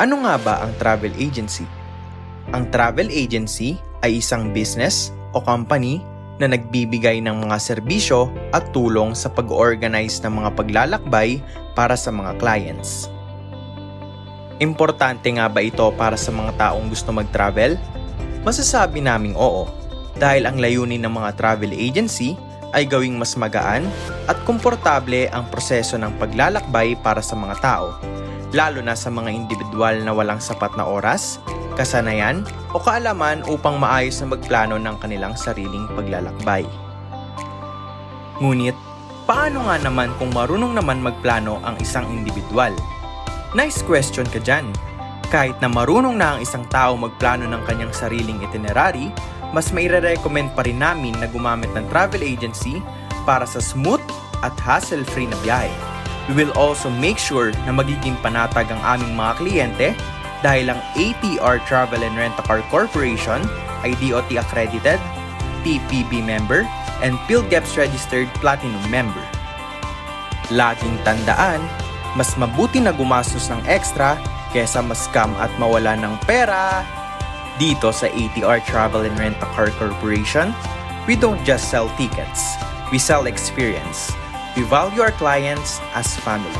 Ano nga ba ang travel agency? Ang travel agency ay isang business o company na nagbibigay ng mga serbisyo at tulong sa pag-organize ng mga paglalakbay para sa mga clients. Importante nga ba ito para sa mga taong gusto mag-travel? Masasabi naming oo, dahil ang layunin ng mga travel agency ay gawing mas magaan at komportable ang proseso ng paglalakbay para sa mga tao, lalo na sa mga individual na walang sapat na oras, kasanayan o kaalaman upang maayos na magplano ng kanilang sariling paglalakbay. Ngunit, paano nga naman kung marunong naman magplano ang isang individual? Nice question ka dyan. Kahit na marunong na ang isang tao magplano ng kanyang sariling itinerary, mas maire-recommend pa rin namin na gumamit ng travel agency para sa smooth at hassle-free na biyahe. We will also make sure na magiging panatag ang aming mga kliyente dahil ang ATR Travel and Rent-A-Car Corporation ay DOT accredited, PPB member, and PhilGEPS registered Platinum member. Laging tandaan, mas mabuti na gumastos ng extra kesa ma-scam at mawala ng pera. Dito sa ATR Travel and Rent-A-Car Corporation, we don't just sell tickets, we sell experience. We value our clients as family.